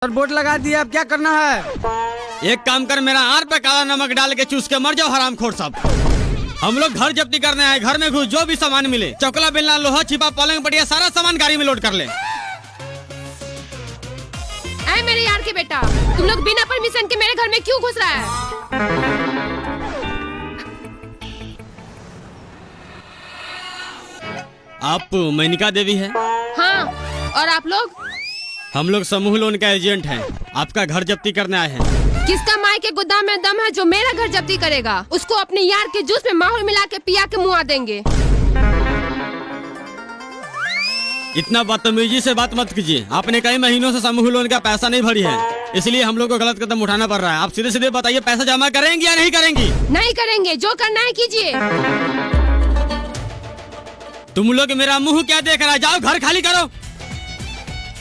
और बोर्ड लगा दिया, अब क्या करना है? एक काम कर, मेरा आर पे काला नमक डाल के चूस के मर जाओ हरामखोर सब। हम लोग घर जब्ती करने आए, घर में घुस जो भी सामान मिले, चकला बेलना लोहा छिपा पलंग पटिया सारा सामान गाड़ी में लोड कर ले। ऐ मेरे यार के बेटा, तुम लोग बिना परमिशन के मेरे घर में क्यों घुस रहा है? आप मेनिका देवी है? हाँ, और आप लोग? हम लोग समूह लोन का एजेंट हैं, आपका घर जब्ती करने आए हैं। किसका माई के गोदाम में दम है जो मेरा घर जब्ती करेगा? उसको अपने यार के जूस में माहौल मिला के पिया के मुआ देंगे। इतना बदतमीजी से बात मत कीजिए। आपने कई महीनों से समूह लोन का पैसा नहीं भरी है, इसलिए हम लोग को गलत कदम उठाना पड़ रहा है। आप सीधे सीधे बताइए, पैसा जमा करेंगी या नहीं करेंगी? नहीं करेंगे, जो करना है कीजिए। तुम लोग मेरा मुंह क्या देख रहा है? जाओ घर खाली करो।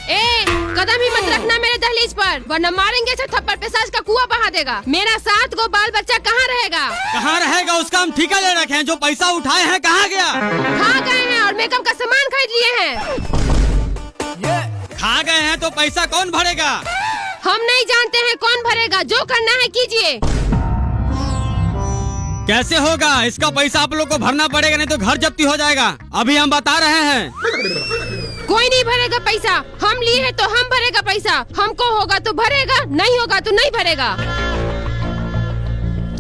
ए, कदम ही मत रखना मेरे दहलीज पर, वरना मारेंगे से थप्पड़ पेशाच का कुआं बहा देगा। मेरा 7 गो बाल बच्चा कहाँ रहेगा? कहाँ रहेगा? उसका हम ठेका ले रखे हैं, जो पैसा उठाए हैं कहाँ गया? खा गए हैं और मेकअप का सामान खरीद लिए हैं। खा गए हैं तो पैसा कौन भरेगा? हम नहीं जानते हैं कौन भरेगा, जो करना है कीजिए। कैसे होगा? इसका पैसा आप लोग को भरना पड़ेगा, नहीं तो घर जब्ती हो जाएगा। अभी हम बता रहे हैं। कोई नहीं भरेगा पैसा, हम लिए हैं तो हम भरेगा पैसा। हमको होगा तो भरेगा, नहीं होगा तो नहीं भरेगा।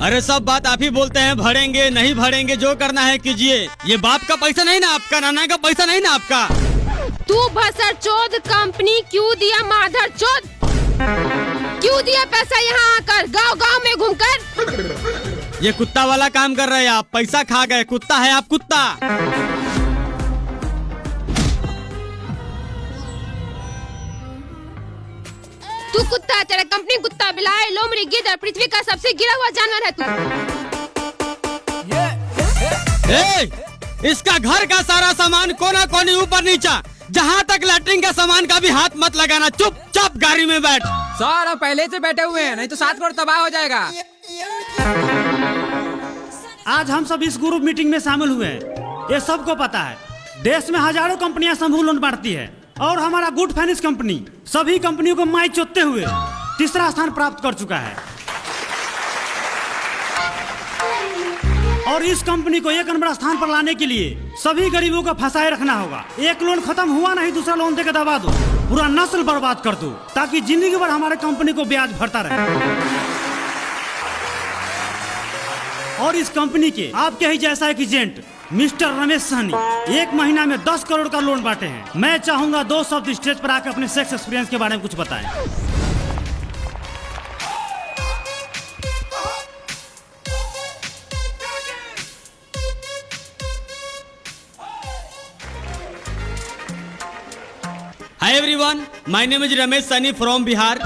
अरे सब बात आप ही बोलते हैं, भरेंगे नहीं भरेंगे, जो करना है कीजिए। ये बाप का पैसा नहीं ना आपका, नाना का पैसा नहीं ना आपका। तू भसर चोद, कंपनी क्यों दिया माधर चोद? क्यों दिया पैसा यहाँ आकर, गांव गांव में घूमकर? ये कुत्ता वाला काम कर रहे हैं आप, पैसा खा गए। कुत्ता है आप, कुत्ता। तू कुत्ता, तेरा कंपनी कुत्ता, बिलाए, लोमड़ी, गिद्ध, पृथ्वी का सबसे गिरा हुआ जानवर है तू। इसका घर का सारा सामान कोना कोनी ऊपर नीचा, जहाँ तक लैट्रिन का सामान का भी हाथ मत लगाना। चुपचाप गाड़ी में बैठ। सर हम पहले से बैठे हुए हैं, नहीं तो 7 करोड़ तबाह हो जाएगा। आज हम सब इस ग्रुप मीटिंग में शामिल हुए हैं। ये सबको पता है, देश में हजारों कंपनियां समूह लोन बांटती है और हमारा गुड फाइनेंस कंपनी सभी कंपनियों को माई चोतते हुए तीसरा स्थान प्राप्त कर चुका है। और इस कंपनी को 1 नंबर स्थान पर लाने के लिए सभी गरीबों को फंसाए रखना होगा। एक लोन खत्म हुआ नहीं, दूसरा लोन देकर दबा दो, पूरा नस्ल बर्बाद कर दो, ताकि जिंदगी भर हमारे कंपनी को ब्याज भरता रहे। और इस कंपनी के आपके ही जैसा एक एजेंट मिस्टर रमेश सहनी 1 महीना में 10 करोड़ का लोन बांटे हैं। मैं चाहूंगा 2 शब्द स्टेज पर आकर अपने सेक्स एक्सपीरियंस के बारे में कुछ बताएं। Hi everyone, my name is Ramesh Sani from Bihar.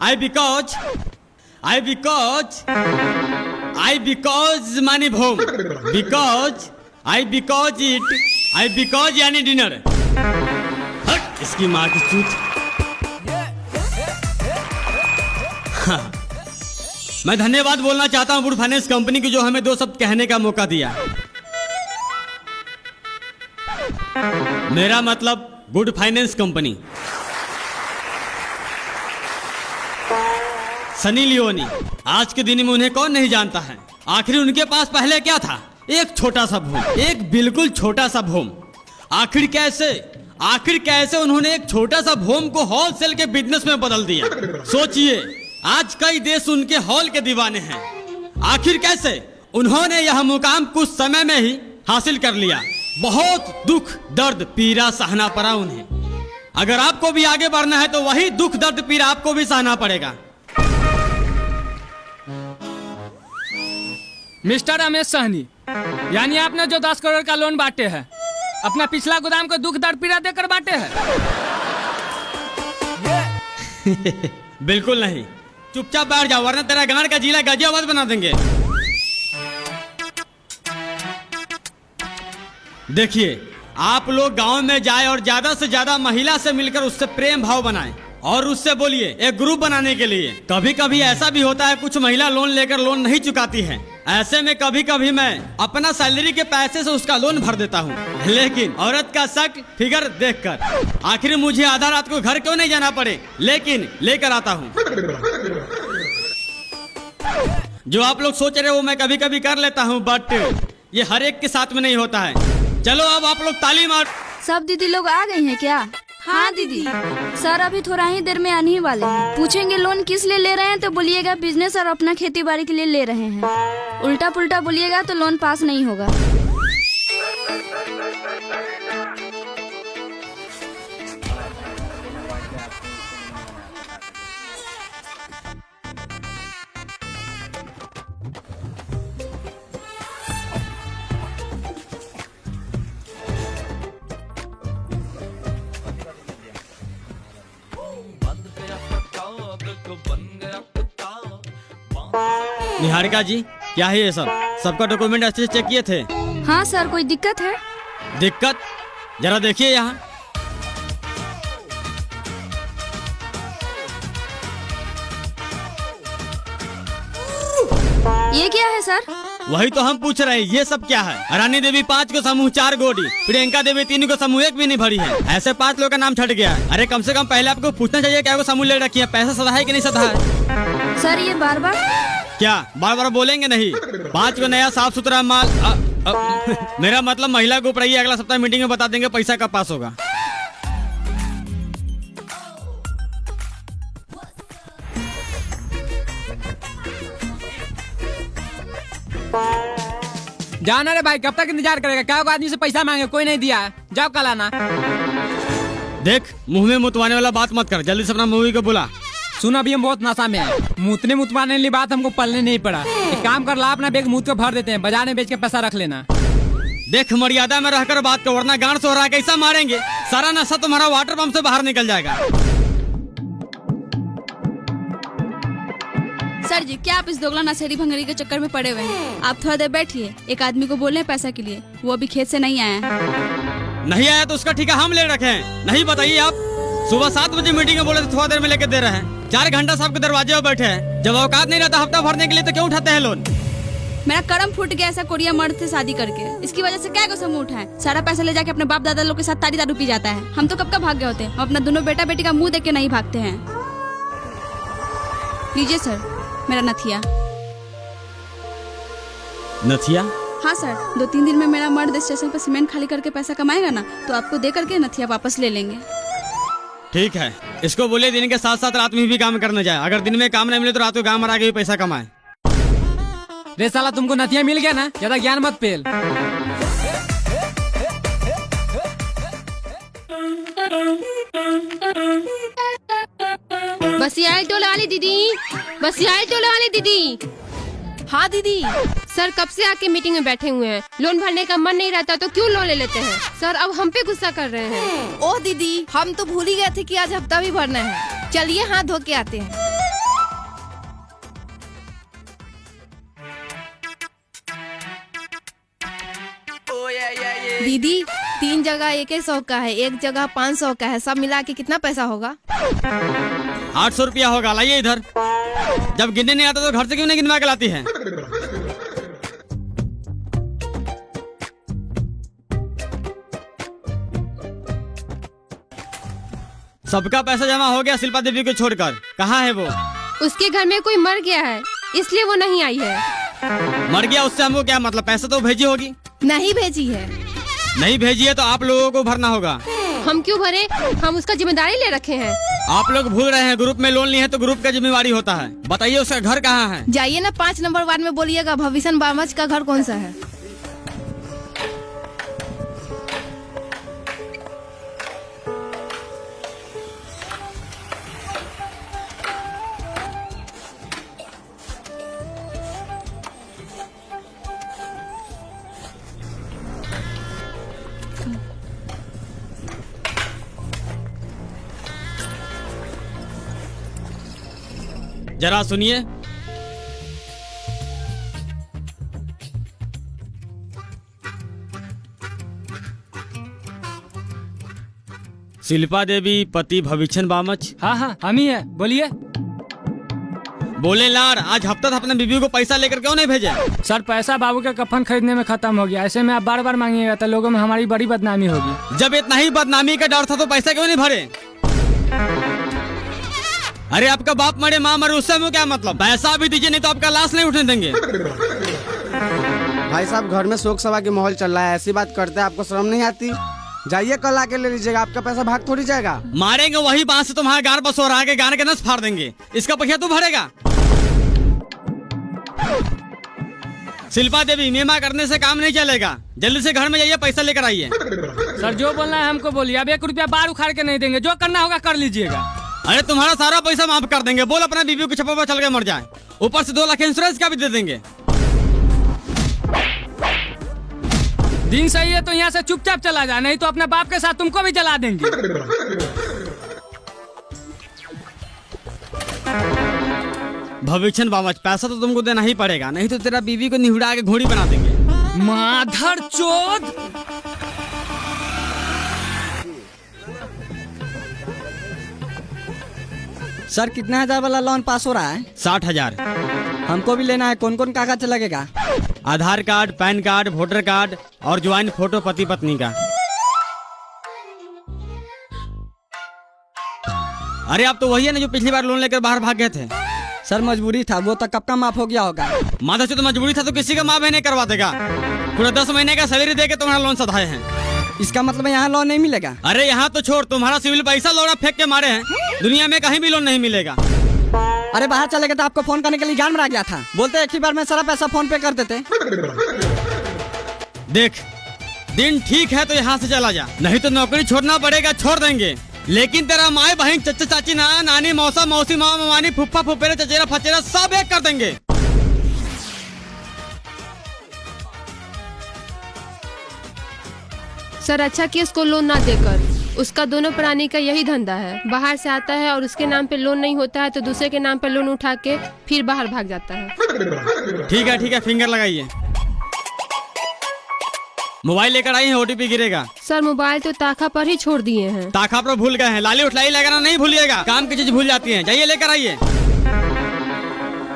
I because money home. Because यानी डिनर। हट इसकी माँ की चूत। मैं धन्यवाद बोलना चाहता हूँ गुड फाइनेंस कंपनी की, जो हमें 2 शब्द कहने का मौका दिया। मेरा मतलब good finance company. Sunny Leone, आज के दिन में उन्हें कौन नहीं जानता है। आखिर उनके पास पहले क्या था? एक छोटा सा भूम, एक बिल्कुल छोटा सा भूम। आखिर कैसे उन्होंने एक छोटा सा भूम को होलसेल के बिजनेस में बदल दिया। सोचिए, आज कई देश उनके हॉल के दीवाने हैं। आखिर कैसे उन्होंने यह मुकाम कुछ समय में ही हासिल कर लिया। बहुत दुख दर्द पीड़ा सहना पड़ा उन्हें। अगर आपको भी आगे बढ़ना है तो वही दुख दर्द पीड़ा आपको भी सहना पड़ेगा। मिस्टर रमेश सहनी, यानी आपने जो 10 करोड़ का लोन बांटे हैं, अपना पिछला गोदाम को दुख दर्द पीड़ा देकर बांटे हैं? बिल्कुल नहीं। चुपचाप बैठ जाओ, वरना तेरा गांड का जिला गाजियाबाद बना देंगे। देखिए, आप लोग गांव में जाए और ज्यादा से ज्यादा महिला से मिलकर उससे प्रेम भाव बनाएं और उससे बोलिए एक ग्रुप बनाने के लिए। कभी कभी ऐसा भी होता है, कुछ महिला लोन लेकर लोन नहीं चुकाती हैं, ऐसे में कभी कभी मैं अपना सैलरी के पैसे से उसका लोन भर देता हूँ, लेकिन औरत का शक फिगर देखकर आखिर मुझे आधा रात को घर क्यों नहीं जाना पड़े, लेकिन लेकर आता हूँ। जो आप लोग सोच रहे हो मैं कभी कभी कर लेता हूँ, बट ये हर एक के साथ में नहीं होता है। चलो अब आप लोग ताली मार। सब दीदी लोग आ गई हैं क्या? हाँ दीदी। सर अभी थोड़ा ही देर में आने ही वाले हैं। पूछेंगे लोन किस लिए ले रहे हैं तो बोलिएगा बिजनेस और अपना खेती बाड़ी के लिए ले रहे हैं। उल्टा पुल्टा बोलिएगा तो लोन पास नहीं होगा। निहारिका जी, क्या है ये सब? सबका डॉक्यूमेंट अच्छे से चेक किए थे? हाँ सर, कोई दिक्कत है? दिक्कत? जरा देखिए यहाँ। ये क्या है सर? वही तो हम पूछ रहे हैं, ये सब क्या है? रानी देवी 5 को समूह 4 गोडी, प्रियंका देवी 3 को समूह 1 भी नहीं भरी है। ऐसे 5 लोग का नाम छट गया है। अरे कम से कम पहले आपको पूछना चाहिए क्या को समूह ले रखी है, पैसा सदा है कि नहीं सदा है? सर ये बार बार क्या बार बार बोलेंगे नहीं? 5 को नया साफ सुथरा माल मेरा मतलब महिला को ऊपर अगला सप्ताह मीटिंग में बता देंगे पैसा कब पास होगा। जाना रे भाई, कब तक इंतजार करेगा? क्या आदमी से पैसा मांगे, कोई नहीं दिया। जाओ कल आना। देख, मुंह में मुतवाने वाला बात मत कर, जल्दी से अपना मूवी को बुला। सुन, अभी हम बहुत नशा में हैं। मुतवाने वाली बात हमको पलने नहीं पड़ा। एक काम कर, ला अपना बैग मुँह को भर देते हैं, बाजार में बेच के पैसा रख लेना। देख, मर्यादा में रहकर बात कर, वरना गांड सोहरा कैसा मारेंगे। सारा नशा तुम्हारा वाटर पंप से बाहर निकल जाएगा। सर जी, क्या आप इस दोगला नशेड़ी भंगड़ी के चक्कर में पड़े हुए हैं? आप थोड़ा देर बैठिए, एक आदमी को बोल रहे हैं पैसा के लिए, वो अभी खेत से नहीं आया है। नहीं आया तो उसका ठेका हम ले रखे हैं। नहीं बताइए आप, सुबह 7 बजे मीटिंग में बोले तो थोड़ा देर में लेके दे रहे हैं। 4 घंटा सबके दरवाजे पर बैठे हैं। जब औकात नहीं रहता हफ्ता भरने के लिए तो क्यों उठाते हैं लोन? मेरा करम फूट गया ऐसा कोरिया मर्द से शादी करके। इसकी वजह से क्या को समूह उठाए, सारा पैसा ले जाके अपने बाप दादा लोग के साथ तारी दारू पी जाता है। हम तो कब का भाग गए होते हैं, हम अपना दोनों बेटा बेटी का मुंह देख के नहीं भागते हैं। लीजिए सर, मेरा नथिया। नथिया? हाँ सर, 2-3 दिन में मेरा मर्द स्टेशन पर सीमेंट खाली करके पैसा कमाएगा ना, तो आपको दे करके नथिया वापस ले लेंगे। ठीक है, इसको बोले दिन के साथ साथ रात में भी काम करने जाए। अगर दिन में काम नहीं मिले तो रात को गाँव मरा के भी पैसा कमाए। रे साला, तुमको नथिया मिल गया ना, ज्यादा ज्ञान मत पेल। बसियाल टोले वाली दीदी, बसियाल टोले वाली दीदी। हाँ दीदी, सर कब से आके मीटिंग में बैठे हुए हैं। लोन भरने का मन नहीं रहता तो क्यों लोन ले लेते हैं? सर अब हम पे गुस्सा कर रहे हैं। ओह दीदी, हम तो भूल ही गए थे कि आज हफ्ता भी भरना है। चलिए हाथ धो के आते हैं। दीदी, 3 जगह 100 का है, 1 जगह 500 का है, सब मिला के कितना पैसा होगा? 800 रुपया होगा। लाइए इधर। जब गिनने नहीं आता तो घर से क्यों नहीं गिनवा के लाती है? सबका पैसा जमा हो गया शिल्पा देवी को छोड़कर। कहाँ है वो? उसके घर में कोई मर गया है, इसलिए वो नहीं आई है। मर गया उससे हमको क्या मतलब? पैसा तो भेजी होगी। नहीं भेजी है। नहीं भेजी है तो आप लोगों को भरना होगा। हम क्यों भरे? हम उसका जिम्मेदारी ले रखे हैं। आप लोग भूल रहे हैं, ग्रुप में लोन ली है तो ग्रुप का जिम्मेवारी होता है। बताइए उसका घर कहाँ है? जाइए ना 5 नंबर वार्ड में बोलिएगा भविष्य बामच का घर कौन सा है। जरा सुनिए। शिल्पा देवी पति भविष्य बामच। हाँ हाँ, हम ही है, बोलिए। बोले लार, आज हफ्ता था अपने बीवी को पैसा लेकर क्यों नहीं भेजे? सर पैसा बाबू के कफन खरीदने में खत्म हो गया, ऐसे में आप बार बार मांगिएगा तो लोगों में हमारी बड़ी बदनामी होगी। जब इतना ही बदनामी का डर था तो पैसा क्यों नहीं भरे? अरे आपका बाप मरे माँ मरे उससे हमें क्या मतलब? पैसा भी दीजिए नहीं तो आपका लाश नहीं उठने देंगे। भाई साहब घर में शोक सभा के माहौल चल रहा है, ऐसी बात करते हैं आपको शर्म नहीं आती? जाइए कल आके ले लीजिएगा, आपका पैसा भाग थोड़ी जाएगा। मारेंगे वही बात से तुम्हारा गार बस हो रहा है, गाने के नस फाड़ देंगे। इसका पैसा तू भरेगा। शिल्पा देवी, मेमा करने से काम नहीं चलेगा, जल्दी से घर में जाइए, पैसा लेकर आइए। सर जो बोलना है हमको बोलिए, अब 1 रुपया बार उखाड़ के नहीं देंगे, जो करना होगा कर लीजिएगा। अरे तुम्हारा सारा पैसा माफ कर देंगे, बोल अपना बीवी को छप्पा पर चल के मर जाए, ऊपर से 2 लाख इंश्योरेंस का भी दे देंगे। दिन सही है तो यहाँ से चुपचाप चला जा, नहीं तो अपने बाप के साथ तुमको भी जला देंगे। भविष्य बाबा, पैसा तो तुमको देना ही पड़ेगा, नहीं तो तेरा बीवी को निहुड़ा के घोड़ी बना देंगे। माधर चोद। सर कितना हजार वाला लोन पास हो रहा है? 60,000। हमको भी लेना है, कौन कौन कागज लगेगा? Aadhaar card, PAN card, voter card और ज्वाइंट फोटो पति पत्नी का। अरे आप तो वही है ना जो पिछली बार लोन लेकर बाहर भाग गए थे। सर मजबूरी था, वो तो कब का माफ हो गया होगा। माता से तो मजबूरी था तो किसी का माँ बहन नहीं करवा देगा। पूरा 10 महीने का सैलरी देके तुम्हारा लोन सधाए हैं। इसका मतलब यहाँ लोन नहीं मिलेगा? अरे यहाँ तो छोड़, तुम्हारा सिविल पैसा लौड़ा फेंक के मारे हैं, दुनिया में कहीं भी लोन नहीं मिलेगा। अरे बाहर चले गए तो आपको फोन करने के लिए जान में आ गया था, बोलते एक ही बार में सारा पैसा फोन पे कर देते। देख, दिन ठीक है तो यहाँ से चला जा, नहीं तो नौकरी छोड़ना पड़ेगा, छोड़ देंगे। लेकिन तेरा माए बहन, चचा चाची, नाना नानी, मौसा मौसी, मामा मामानी, फुफ्फा फुफेरे, चचेरा फचेरा सब एक कर देंगे। सर अच्छा कि उसको लोन ना देकर, उसका दोनों प्राणी का यही धंधा है, बाहर से आता है और उसके नाम पे लोन नहीं होता है तो दूसरे के नाम पे लोन उठा के फिर बाहर भाग जाता है। ठीक है, फिंगर लगाइए। मोबाइल लेकर आई है, OTP गिरेगा। सर मोबाइल तो ताखा पर ही छोड़ दिए हैं। ताखा पर भूल गए हैं, लाली उठलाई लगाना नहीं भूलिएगा, काम की चीज भूल जाती है। जाइए लेकर आइए।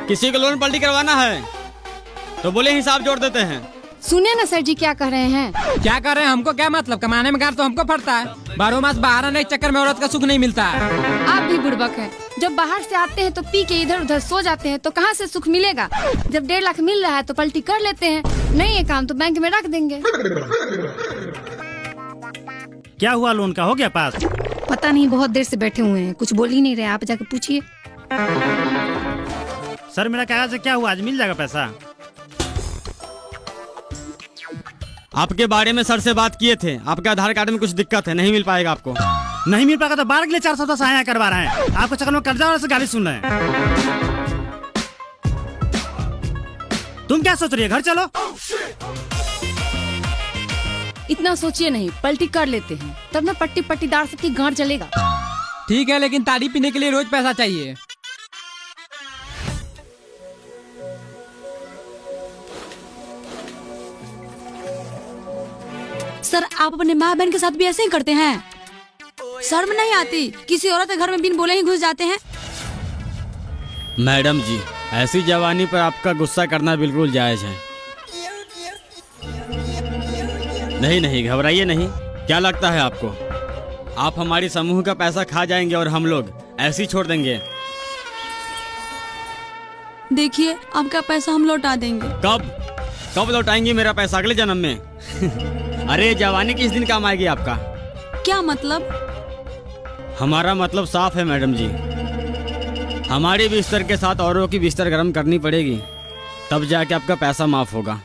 किसी को लोन पलटी करवाना है तो बोले हिसाब जोड़ देते हैं। सुनिए ना सर जी क्या कह रहे हैं। क्या कर रहे हैं, हमको क्या मतलब, कमाने में गार तो हमको पड़ता है। 12 मास बाहर आने के चक्कर में औरत का सुख नहीं मिलता है। आप भी बुड़बक हैं, जब बाहर से आते हैं तो पी के इधर उधर सो जाते हैं तो कहाँ से सुख मिलेगा। जब 1.5 लाख मिल रहा है तो पलटी कर लेते हैं, नहीं है काम तो बैंक में रख देंगे। क्या हुआ, लोन का हो गया पास? पता नहीं, बहुत देर से बैठे हुए हैं, कुछ बोल ही नहीं रहे, आप जाके पूछिए। सर मेरा कागज से क्या हुआ, आज मिल जाएगा पैसा? आपके बारे में सर से बात किए थे, आपके आधार कार्ड में कुछ दिक्कत है, नहीं मिल पाएगा आपको। नहीं मिल पाएगा तो बार के लिए 410 आया करवा रहे हैं, आपको चक्कर में कर्जा वाले से गाली सुन रहे हैं। तुम क्या सोच रही है, घर चलो। इतना सोचिए नहीं, पलटी कर लेते हैं, तब ना पट्टी पट्टीदार सबकी गांड चलेगा। ठीक है, लेकिन ताड़ी पीने के लिए रोज पैसा चाहिए। सर आप अपने माँ बहन के साथ भी ऐसे ही करते हैं? शर्म नहीं आती, किसी औरत के घर में बिन बोले ही घुस जाते हैं। मैडम जी, ऐसी जवानी पर आपका गुस्सा करना बिल्कुल जायज है। नहीं घबराइए नहीं। क्या लगता है आपको, आप हमारी समूह का पैसा खा जाएंगे और हम लोग ऐसे ही छोड़ देंगे? देखिए आपका पैसा हम लौटा देंगे। कब लौटाएंगे मेरा पैसा? अगले जन्म में। अरे जवानी किस दिन काम आएगी आपका? क्या मतलब? हमारा मतलब साफ है मैडम जी, हमारे बिस्तर के साथ औरों की बिस्तर गर्म करनी पड़ेगी, तब जाके आपका पैसा माफ होगा।